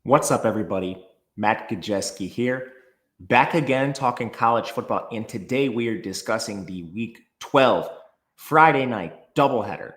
What's up, everybody? Matt Gajewski here, back again talking college football. And today we are discussing the Week 12 Friday night doubleheader.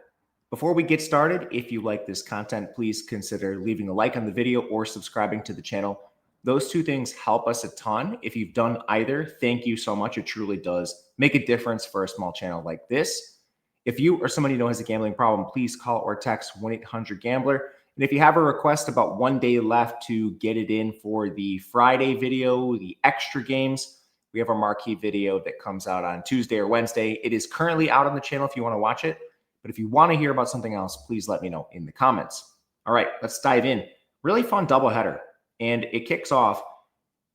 Before we get started, if you like this content, please consider leaving a like on the video or subscribing to the channel. Those two things help us a ton. If you've done either, thank you so much. It truly does make a difference for a small channel like this. If you or somebody you know has a gambling problem, please call or text 1-800-GAMBLER. And if you have a request about 1 day left to get it in for the Friday video, the extra games, we have a marquee video that comes out on Tuesday or Wednesday. It is currently out on the channel if you want to watch it. But if you want to hear about something else, please let me know in the comments. All right, let's dive in. Really fun doubleheader. And it kicks off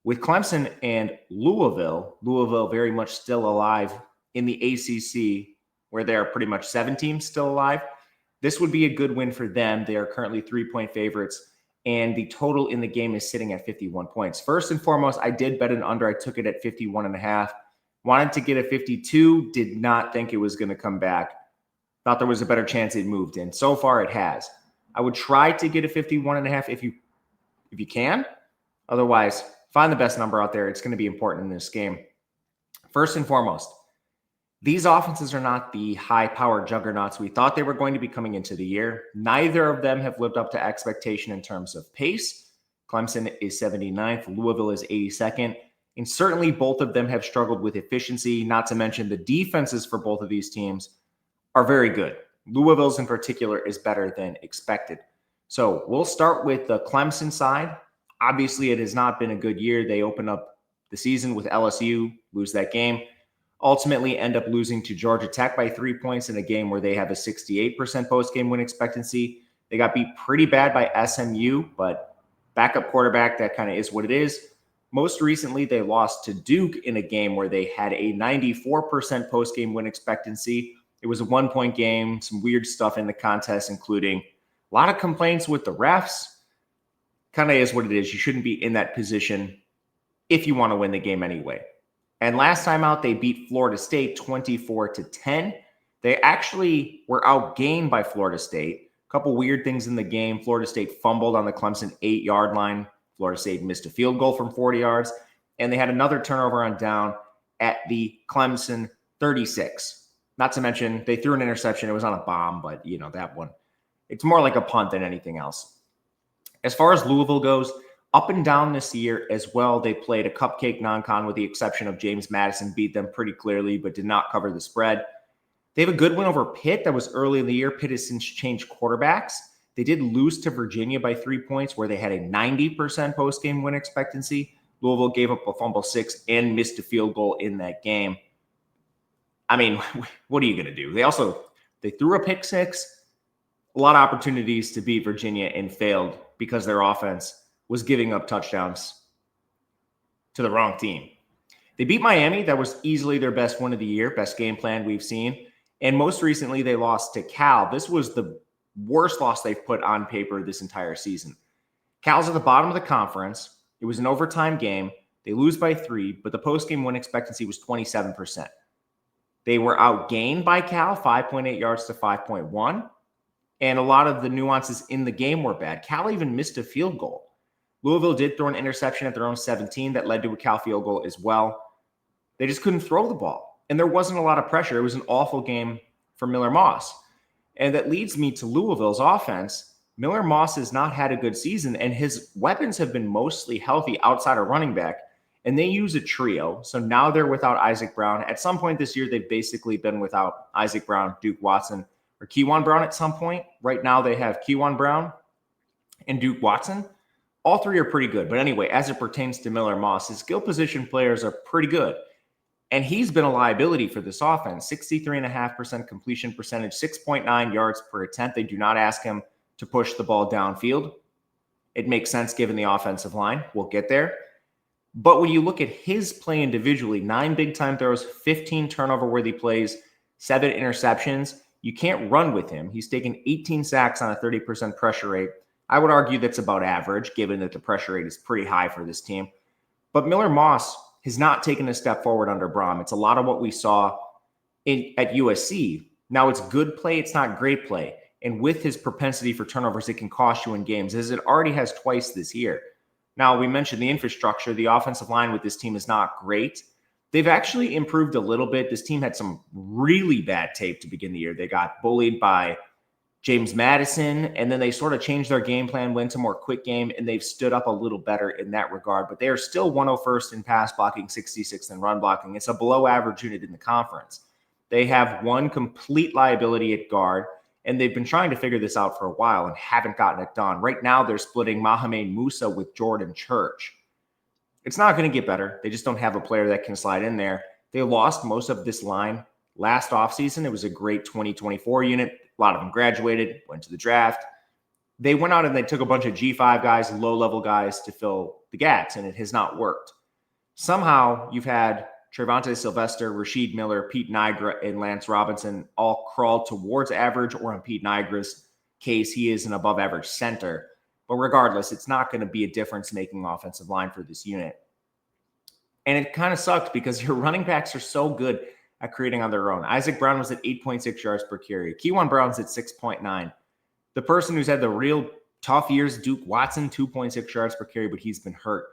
with Clemson and Louisville. Louisville very much still alive in the ACC, where there are pretty much 7 teams still alive. This would be a good win for them. They are currently 3-point favorites, and the total in the game is sitting at 51 points. First and foremost, I did bet an under. I took it at 51.5. Wanted to get a 52. Did not think it was going to come back. Thought there was a better chance it moved, and so far it has. I would try to get a 51.5 if you can. Otherwise, find the best number out there. It's going to be important in this game. First and foremost, these offenses are not the high-powered juggernauts we thought they were going to be coming into the year. Neither of them have lived up to expectation in terms of pace. Clemson is 79th, Louisville is 82nd, and certainly both of them have struggled with efficiency, not to mention the defenses for both of these teams are very good. Louisville's in particular is better than expected. So we'll start with the Clemson side. Obviously, it has not been a good year. They open up the season with LSU, lose that game. Ultimately end up losing to Georgia Tech by 3 points in a game where they have a 68% post-game win expectancy. They got beat pretty bad by SMU, but backup quarterback, that kind of is what it is. Most recently, they lost to Duke in a game where they had a 94% post-game win expectancy. It was a 1-point game, some weird stuff in the contest, including a lot of complaints with the refs. Kind of is what it is. You shouldn't be in that position if you want to win the game anyway. And last time out, they beat Florida State 24-10. They actually were outgained by Florida State. A couple weird things in the game. Florida State fumbled on the Clemson 8-yard line. Florida State missed a field goal from 40 yards. And they had another turnover on down at the Clemson 36. Not to mention, they threw an interception. It was on a bomb, but, you know, that one, it's more like a punt than anything else. As far as Louisville goes, up and down this year as well, they played a cupcake non-con with the exception of James Madison, beat them pretty clearly, but did not cover the spread. They have a good win over Pitt. That was early in the year. Pitt has since changed quarterbacks. They did lose to Virginia by 3 points, where they had a 90% post-game win expectancy. Louisville gave up a fumble 6 and missed a field goal in that game. I mean, what are you going to do? They threw a pick 6, a lot of opportunities to beat Virginia and failed because their offense was giving up touchdowns to the wrong team. They beat Miami. That was easily their best win of the year, best game plan we've seen. And most recently, they lost to Cal. This was the worst loss they've put on paper this entire season. Cal's at the bottom of the conference. It was an overtime game. They lose by 3, but the post-game win expectancy was 27%. They were outgained by Cal, 5.8 yards to 5.1. And a lot of the nuances in the game were bad. Cal even missed a field goal. Louisville did throw an interception at their own 17 that led to a Cal field goal as well. They just couldn't throw the ball. And there wasn't a lot of pressure. It was an awful game for Miller Moss. And that leads me to Louisville's offense. Miller Moss has not had a good season, and his weapons have been mostly healthy outside of running back. And they use a trio. So now they're without Isaac Brown. At some point this year, they've basically been without Isaac Brown, Duke Watson, or Keywan Brown at some point. Right now they have Keywan Brown and Duke Watson. All three are pretty good. But anyway, as it pertains to Miller Moss, his skill position players are pretty good. And he's been a liability for this offense. 63.5% completion percentage, 6.9 yards per attempt. They do not ask him to push the ball downfield. It makes sense given the offensive line. We'll get there. But when you look at his play individually, 9 big-time throws, 15 turnover-worthy plays, 7 interceptions, you can't run with him. He's taken 18 sacks on a 30% pressure rate. I would argue that's about average, given that the pressure rate is pretty high for this team. But Miller Moss has not taken a step forward under Brom. It's a lot of what we saw at USC. Now, it's good play. It's not great play. And with his propensity for turnovers, it can cost you in games, as it already has twice this year. Now, we mentioned the infrastructure. The offensive line with this team is not great. They've actually improved a little bit. This team had some really bad tape to begin the year. They got bullied by James Madison, and then they sort of changed their game plan, went to more quick game, and they've stood up a little better in that regard. But they are still 101st in pass blocking, 66th in run blocking. It's a below average unit in the conference. They have one complete liability at guard, and they've been trying to figure this out for a while and haven't gotten it done. Right now, they're splitting Mohamed Musa with Jordan Church. It's not going to get better. They just don't have a player that can slide in there. They lost most of this line last offseason. It was a great 2024 unit. A lot of them graduated, went to the draft. They went out and they took a bunch of G5 guys, low-level guys to fill the gaps, and it has not worked. Somehow, you've had Trevonte Sylvester, Rasheed Miller, Pete Nigra, and Lance Robinson all crawled towards average, or in Pete Nigra's case, he is an above-average center. But regardless, it's not going to be a difference-making offensive line for this unit. And it kind of sucked because your running backs are so good at creating on their own. Isaac Brown was at 8.6 yards per carry. Keywan Brown's at 6.9. The person who's had the real tough years, Duke Watson, 2.6 yards per carry, but he's been hurt.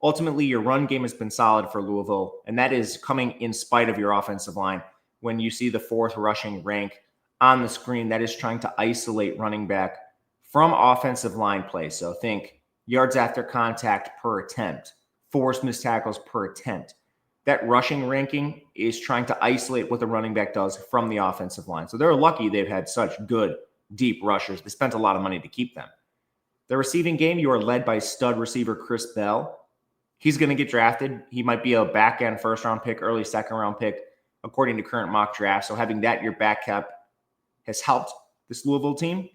Ultimately, your run game has been solid for Louisville, and that is coming in spite of your offensive line. When you see the fourth rushing rank on the screen, that is trying to isolate running back from offensive line play. So think yards after contact per attempt, forced missed tackles per attempt. That rushing ranking is trying to isolate what the running back does from the offensive line. So they're lucky they've had such good, deep rushers. They spent a lot of money to keep them. The receiving game, you are led by stud receiver Chris Bell. He's going to get drafted. He might be a back-end first-round pick, early second-round pick, according to current mock draft. So having that your back cap has helped this Louisville team.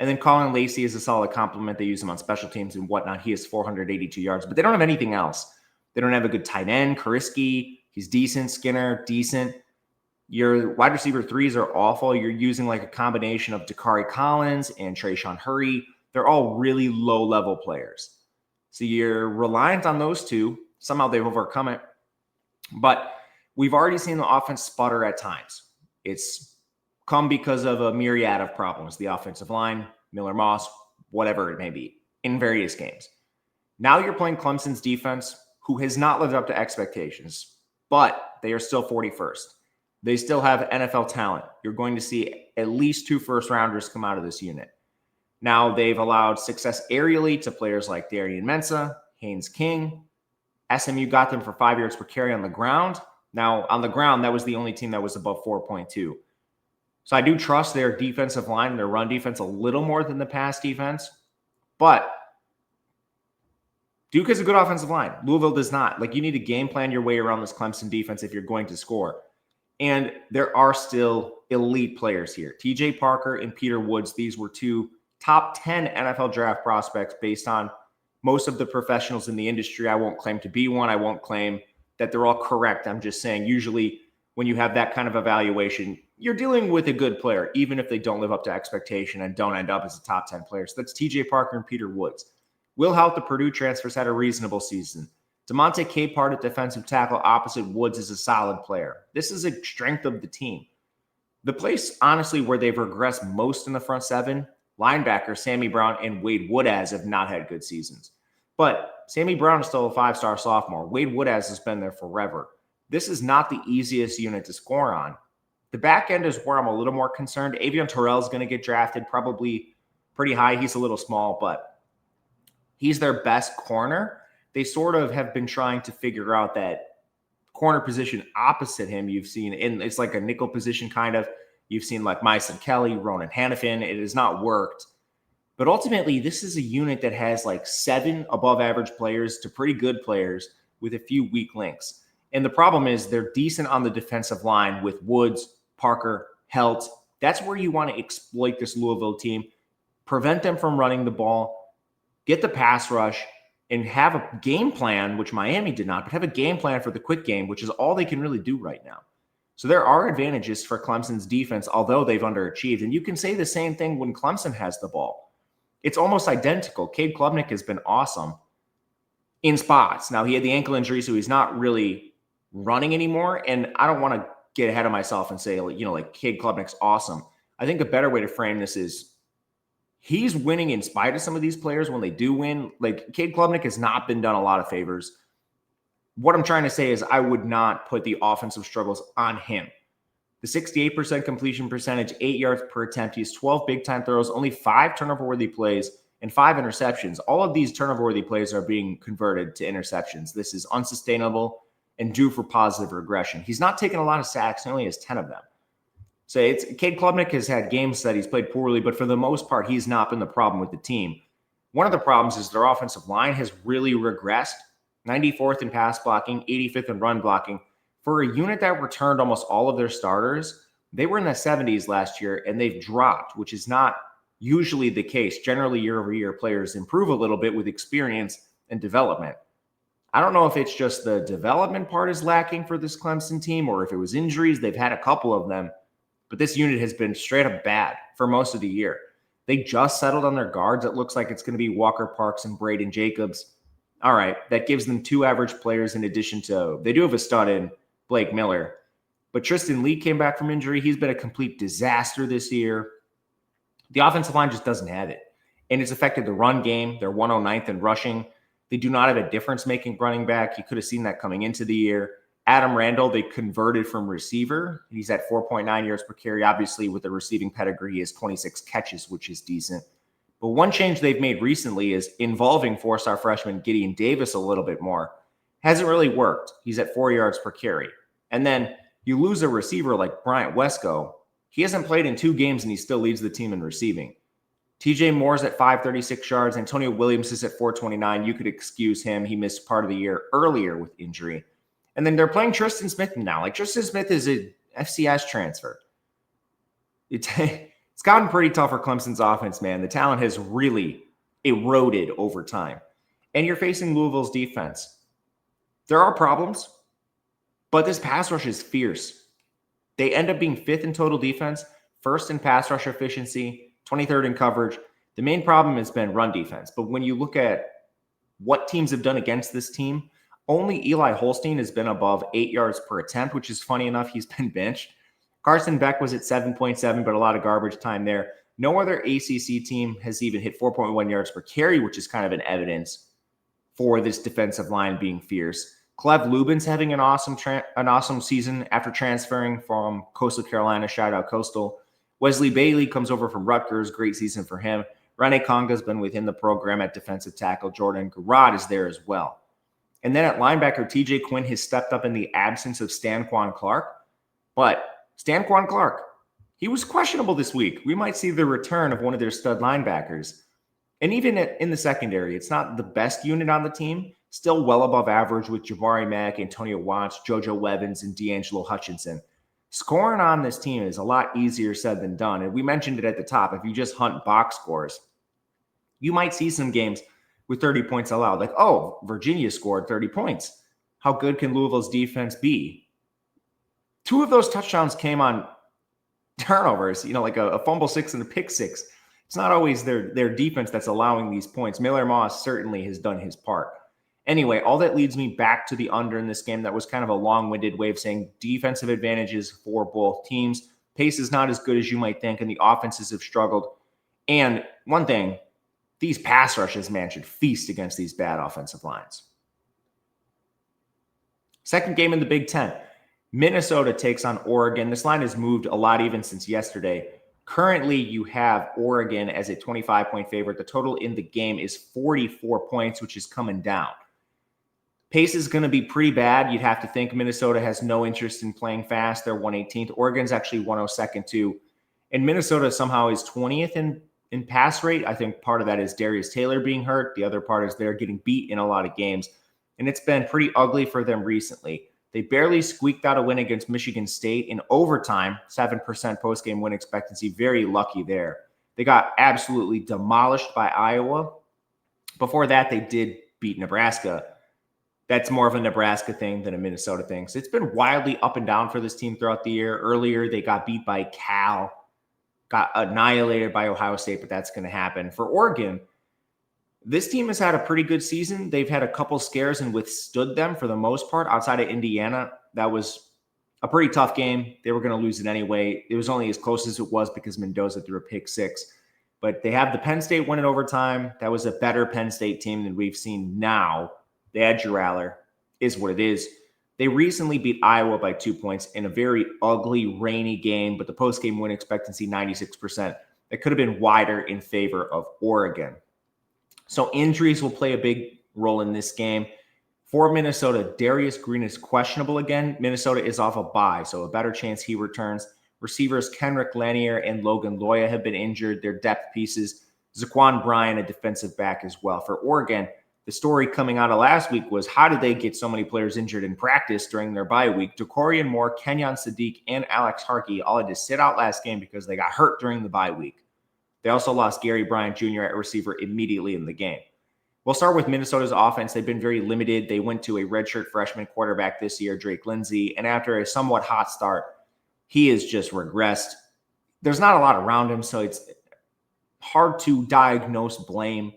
And then Colin Lacey is a solid compliment. They use him on special teams and whatnot. He has 482 yards, but they don't have anything else. They don't have a good tight end. Kariski, he's decent. Skinner, decent. Your wide receiver threes are awful. You're using like a combination of Dakari Collins and Trayshawn Hurry. They're all really low-level players. So you're reliant on those two. Somehow they've overcome it. But we've already seen the offense sputter at times. It's come because of a myriad of problems. The offensive line, Miller Moss, whatever it may be, in various games. Now you're playing Clemson's defense, who has not lived up to expectations, but they are still 41st. They still have NFL talent. You're going to see at least 2 first-rounders come out of this unit. Now they've allowed success aerially to players like Darian Mensah, Haynes King. SMU got them for 5 yards per carry on the ground. Now, on the ground, that was the only team that was above 4.2. So I do trust their defensive line and their run defense a little more than the pass defense. But Duke has a good offensive line. Louisville does not. Like, you need to game plan your way around this Clemson defense if you're going to score. And there are still elite players here. TJ Parker and Peter Woods, these were 2 top 10 NFL draft prospects based on most of the professionals in the industry. I won't claim to be one. I won't claim that they're all correct. I'm just saying usually when you have that kind of evaluation, you're dealing with a good player, even if they don't live up to expectation and don't end up as a top 10 player. So that's TJ Parker and Peter Woods. Will Houdt, the Purdue transfers, had a reasonable season. DeMonte Capehart at defensive tackle opposite Woods is a solid player. This is a strength of the team. The place, honestly, where they've regressed most in the front seven, linebackers Sammy Brown and Wade Woodaz have not had good seasons. But Sammy Brown is still a 5-star sophomore. Wade Woodaz has been there forever. This is not the easiest unit to score on. The back end is where I'm a little more concerned. Avion Terrell is going to get drafted, probably pretty high. He's a little small, but he's their best corner. They sort of have been trying to figure out that corner position opposite him. You've seen, and it's like a nickel position kind of. You've seen like Myson Kelly, Ronan Hannafin. It has not worked. But ultimately, this is a unit that has like 7 above average players to pretty good players with a few weak links. And the problem is they're decent on the defensive line with Woods, Parker, Helt. That's where you want to exploit this Louisville team, prevent them from running the ball, get the pass rush, and have a game plan, which Miami did not, but have a game plan for the quick game, which is all they can really do right now. So there are advantages for Clemson's defense, although they've underachieved. And you can say the same thing when Clemson has the ball. It's almost identical. Cade Klubnik has been awesome in spots. Now, he had the ankle injury, so he's not really running anymore. And I don't want to get ahead of myself and say, like Cade Klubnik's awesome. I think a better way to frame this is he's winning in spite of some of these players when they do win. Like, Cade Klubnik has not been done a lot of favors. What I'm trying to say is I would not put the offensive struggles on him. The 68% completion percentage, 8 yards per attempt. He has 12 big-time throws, only 5 turnover-worthy plays, and 5 interceptions. All of these turnover-worthy plays are being converted to interceptions. This is unsustainable and due for positive regression. He's not taking a lot of sacks. He only has 10 of them. So Cade Klubnik has had games that he's played poorly, but for the most part, he's not been the problem with the team. One of the problems is their offensive line has really regressed. 94th in pass blocking, 85th in run blocking. For a unit that returned almost all of their starters, they were in the 70s last year, and they've dropped, which is not usually the case. Generally, year over year, players improve a little bit with experience and development. I don't know if it's just the development part is lacking for this Clemson team or if it was injuries. They've had a couple of them, but this unit has been straight up bad for most of the year. They just settled on their guards. It looks like it's going to be Walker Parks and Braden Jacobs. All right, that gives them 2 average players in addition to, they do have a stud in Blake Miller. But Tristan Lee came back from injury. He's been a complete disaster this year. The offensive line just doesn't have it. And it's affected the run game. They're 109th in rushing. They do not have a difference-making running back. You could have seen that coming into the year. Adam Randall, they converted from receiver. He's at 4.9 yards per carry. Obviously, with the receiving pedigree, he has 26 catches, which is decent. But one change they've made recently is involving 4-star freshman Gideon Davis a little bit more. Hasn't really worked. He's at 4 yards per carry. And then you lose a receiver like Bryant Wesco. He hasn't played in 2 games, and he still leads the team in receiving. TJ Moore's at 536 yards. Antonio Williams is at 429. You could excuse him. He missed part of the year earlier with injury. And then they're playing Tristan Smith now. Like, Tristan Smith is a FCS transfer. It's gotten pretty tough for Clemson's offense, man. The talent has really eroded over time. And you're facing Louisville's defense. There are problems, but this pass rush is fierce. They end up being 5th in total defense, 1st in pass rush efficiency, 23rd in coverage. The main problem has been run defense. But when you look at what teams have done against this team, only Eli Holstein has been above 8 yards per attempt, which is funny enough. He's been benched. Carson Beck was at 7.7, but a lot of garbage time there. No other ACC team has even hit 4.1 yards per carry, which is kind of an evidence for this defensive line being fierce. Clev Lubin's having an awesome season after transferring from Coastal Carolina. Shout out Coastal. Wesley Bailey comes over from Rutgers. Great season for him. Rene Conga's been within the program at defensive tackle. Jordan Garrod is there as well. And then at linebacker, TJ Quinn has stepped up in the absence of Stanquan Clark. But Stanquan Clark, he was questionable this week. We might see the return of one of their stud linebackers. And even in the secondary, it's not the best unit on the team. Still well above average with Jabari Mack, Antonio Watts, JoJo Levins, and D'Angelo Hutchinson. Scoring on this team is a lot easier said than done. And we mentioned it at the top. If you just hunt box scores, you might see some games with 30 points allowed. Like, oh, Virginia scored 30 points. How good can Louisville's defense be? 2 of those touchdowns came on turnovers, like a fumble 6 and a pick 6. It's not always their defense that's allowing these points. Miller Moss certainly has done his part. Anyway, all that leads me back to the under in this game. That was kind of a long-winded way of saying defensive advantages for both teams. Pace is not as good as you might think, and the offenses have struggled. And one thing, these pass rushes, man, should feast against these bad offensive lines. Second game in the Big Ten. Minnesota takes on Oregon. This line has moved a lot even since yesterday. Currently, you have Oregon as a 25-point favorite. The total in the game is 44 points, which is coming down. Pace is going to be pretty bad. You'd have to think Minnesota has no interest in playing fast. They're 118th. Oregon's actually 102nd too. And Minnesota somehow is 20th in pass rate. I think part of that is Darius Taylor being hurt. The other part is they're getting beat in a lot of games. And it's been pretty ugly for them recently. They barely squeaked out a win against Michigan State in overtime, 7% post-game win expectancy. Very lucky there. They got absolutely demolished by Iowa. Before that, they did beat Nebraska. That's more of a Nebraska thing than a Minnesota thing. So it's been wildly up and down for this team throughout the year. Earlier, they got beat by Cal, got annihilated by Ohio State, but that's going to happen. For Oregon, this team has had a pretty good season. They've had a couple scares and withstood them for the most part. Outside of Indiana, that was a pretty tough game. They were going to lose it anyway. It was only as close as it was because Mendoza threw a pick six. But they have the Penn State win in overtime. That was a better Penn State team than we've seen now. They had Drew Aller, is what it is. They recently beat Iowa by 2 points in a very ugly, rainy game, but the post-game win expectancy, 96%. That could have been wider in favor of Oregon. So injuries will play a big role in this game. For Minnesota, Darius Green is questionable again. Minnesota is off a bye, so a better chance he returns. Receivers Kenrick Lanier and Logan Loya have been injured. They're depth pieces. Zaquan Bryan, a defensive back as well. For Oregon, the story coming out of last week was how did they get so many players injured in practice during their bye week? DeCorian Moore, Kenyon Sadiq, and Alex Harkey all had to sit out last game because they got hurt during the bye week. They also lost Gary Bryant Jr. at receiver immediately in the game. We'll start with Minnesota's offense. They've been very limited. They went to a redshirt freshman quarterback this year, Drake Lindsey, and after a somewhat hot start, he has just regressed. There's not a lot around him, so it's hard to diagnose blame.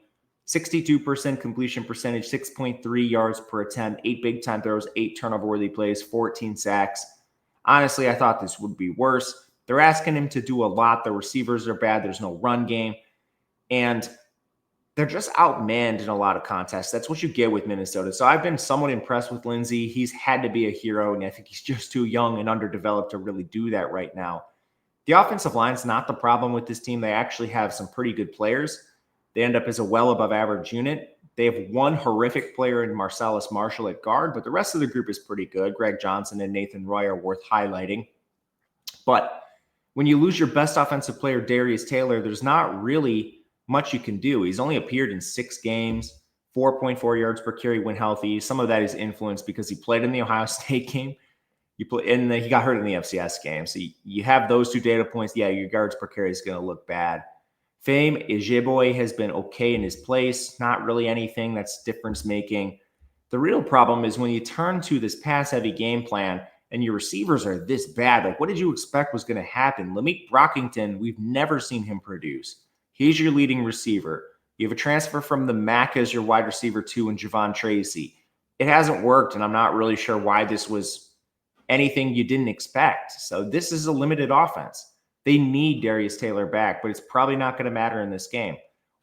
62% completion percentage, 6.3 yards per attempt, 8 big-time throws, 8 turnover-worthy plays, 14 sacks. Honestly, I thought this would be worse. They're asking him to do a lot. The receivers are bad. There's no run game. And they're just outmanned in a lot of contests. That's what you get with Minnesota. So I've been somewhat impressed with Lindsey. He's had to be a hero, and I think he's just too young and underdeveloped to really do that right now. The offensive line is not the problem with this team. They actually have some pretty good players. They end up as a well above average unit. They have one horrific player in Marcellus Marshall at guard, but the rest of the group is pretty good. Greg Johnson and Nathan Roy are worth highlighting. But when you lose your best offensive player, Darius Taylor, there's not really much you can do. He's only appeared in 6 games, 4.4 yards per carry when healthy. Some of that is influenced because he played in the Ohio State game. He got hurt in the FCS game. So you have those 2 data points. Yeah, your yards per carry is going to look bad. Fame Ejeboy has been okay in his place. Not really anything that's difference making. The real problem is when you turn to this pass-heavy game plan and your receivers are this bad. Like, what did you expect was going to happen? Lameek Brockington, we've never seen him produce. He's your leading receiver. You have a transfer from the MAC as your wide receiver 2 in Javon Tracy. It hasn't worked, and I'm not really sure why this was anything you didn't expect. So this is a limited offense. They need Darius Taylor back, but it's probably not going to matter in this game.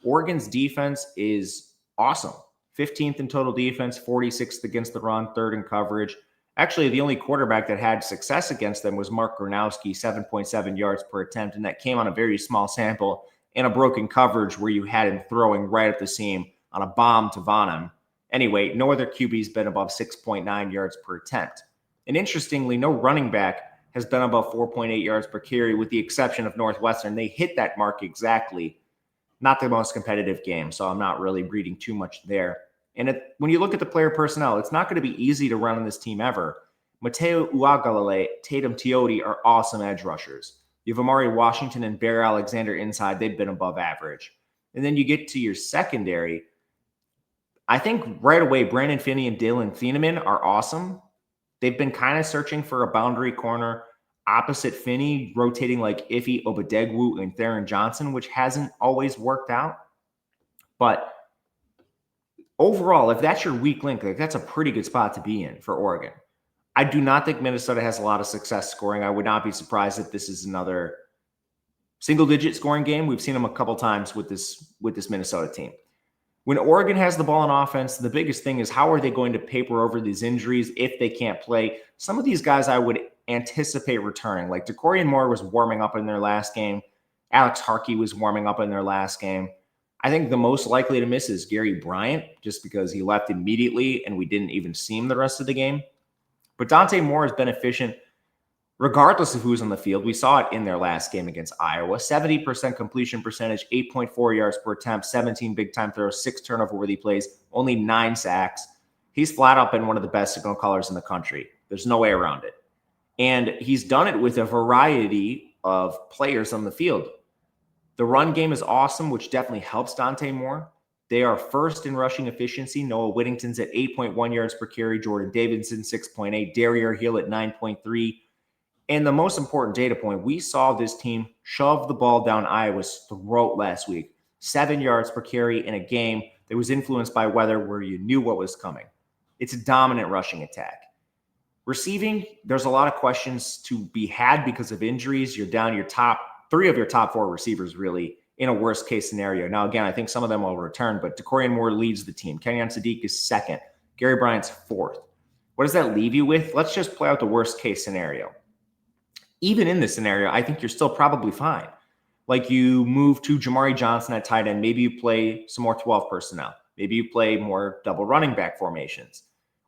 Oregon's defense is awesome. 15th in total defense, 46th against the run, 3rd in coverage. Actually, the only quarterback that had success against them was Mark Gronowski, 7.7 yards per attempt, and that came on a very small sample and a broken coverage where you had him throwing right at the seam on a bomb to Vonham. Anyway, no other QB's been above 6.9 yards per attempt. And interestingly, no running back has been above 4.8 yards per carry with the exception of Northwestern. They hit that mark exactly. Not the most competitive game, so I'm not really reading too much there. And when you look at the player personnel, it's not going to be easy to run on this team ever. Mateo Uagalele, Tatum Teote are awesome edge rushers. You have Amari Washington and Bear Alexander inside. They've been above average. And then you get to your secondary. I think right away, Brandon Finney and Dalen Thieneman are awesome. They've been kind of searching for a boundary corner opposite Finney, rotating like Ife Obadegwu and Theron Johnson, which hasn't always worked out. But overall, if that's your weak link, like that's a pretty good spot to be in for Oregon. I do not think Minnesota has a lot of success scoring. I would not be surprised if this is another single-digit scoring game. We've seen them a couple times with this Minnesota team. When Oregon has the ball in offense, the biggest thing is how are they going to paper over these injuries if they can't play? Some of these guys I would anticipate returning. Like DeCorian Moore was warming up in their last game. Alex Harkey was warming up in their last game. I think the most likely to miss is Gary Bryant, just because he left immediately and we didn't even see him the rest of the game. But Dante Moore has been efficient regardless of who's on the field. We saw it in their last game against Iowa. 70% completion percentage, 8.4 yards per attempt, 17 big-time throws, 6 turnover-worthy plays, only 9 sacks. He's flat out been one of the best signal callers in the country. There's no way around it. And he's done it with a variety of players on the field. The run game is awesome, which definitely helps Dante Moore. They are first in rushing efficiency. Noah Whittington's at 8.1 yards per carry. Jordan Davidson, 6.8. Derriere Hill at 9.3. And the most important data point, we saw this team shove the ball down Iowa's throat last week. 7 yards per carry in a game that was influenced by weather where you knew what was coming. It's a dominant rushing attack. Receiving, there's a lot of questions to be had because of injuries. You're down your top three of your top four receivers, really, in a worst case scenario. Now, again, I think some of them will return, but Decorian Moore leads the team. Kenyon Sadiq is second. Gary Bryant's fourth. What does that leave you with? Let's just play out the worst case scenario. Even in this scenario, I think you're still probably fine. Like you move to Jamari Johnson at tight end. Maybe you play some more 12 personnel. Maybe you play more double running back formations.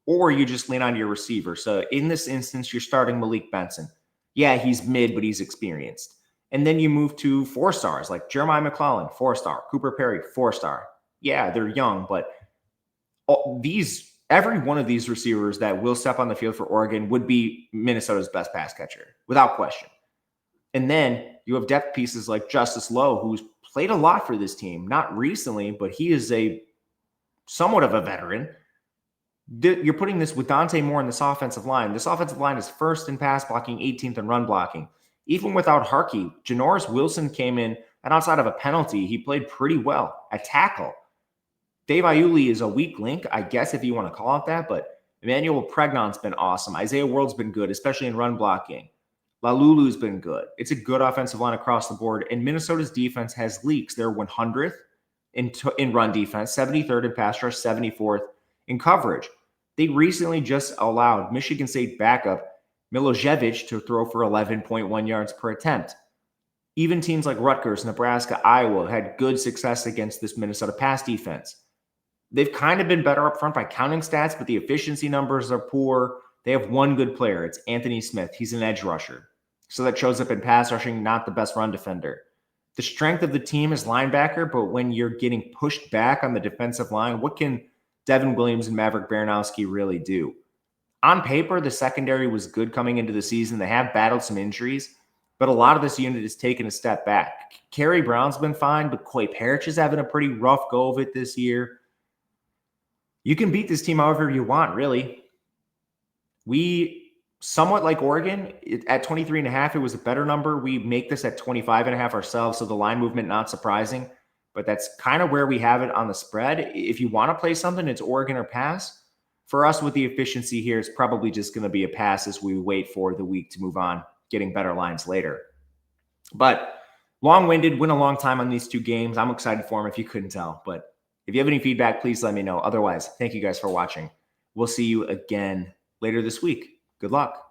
Or you just lean on your receiver. So in this instance, you're starting Malik Benson. Yeah, he's mid, but he's experienced. And then you move to 4 stars like Jeremiah McClellan, 4-star. Cooper Perry, 4-star. Yeah, they're young, but every one of these receivers that will step on the field for Oregon would be Minnesota's best pass catcher, without question. And then you have depth pieces like Justice Lowe, who's played a lot for this team, not recently, but he is somewhat of a veteran. You're putting this with Dante Moore in this offensive line. This offensive line is first in pass blocking, 18th in run blocking. Even without Harkey, Janoris Wilson came in, and outside of a penalty, he played pretty well at tackle. Dave Iuli is a weak link, I guess, if you want to call it that, but Emmanuel Pregnant's been awesome. Isaiah World's been good, especially in run blocking. Lalulu's been good. It's a good offensive line across the board, and Minnesota's defense has leaks. They're 100th in run defense, 73rd in pass rush, 74th in coverage. They recently just allowed Michigan State backup Milojevic to throw for 11.1 yards per attempt. Even teams like Rutgers, Nebraska, Iowa had good success against this Minnesota pass defense. They've kind of been better up front by counting stats, but the efficiency numbers are poor. They have one good player. It's Anthony Smith. He's an edge rusher. So that shows up in pass rushing, not the best run defender. The strength of the team is linebacker, but when you're getting pushed back on the defensive line, what can Devin Williams and Maverick Baranowski really do? On paper, the secondary was good coming into the season. They have battled some injuries, but a lot of this unit has taken a step back. Kerry Brown's been fine, but Coy Parrish is having a pretty rough go of it this year. You can beat this team however you want, really. We, somewhat like Oregon, at 23.5, it was a better number. We make this at 25.5 ourselves, so the line movement not surprising, but that's kind of where we have it on the spread. If you want to play something, it's Oregon or pass. For us, with the efficiency here, it's probably just going to be a pass as we wait for the week to move on, getting better lines later. But long-winded, went a long time on these two games. I'm excited for them if you couldn't tell. But if you have any feedback, please let me know. Otherwise, thank you guys for watching. We'll see you again later this week. Good luck.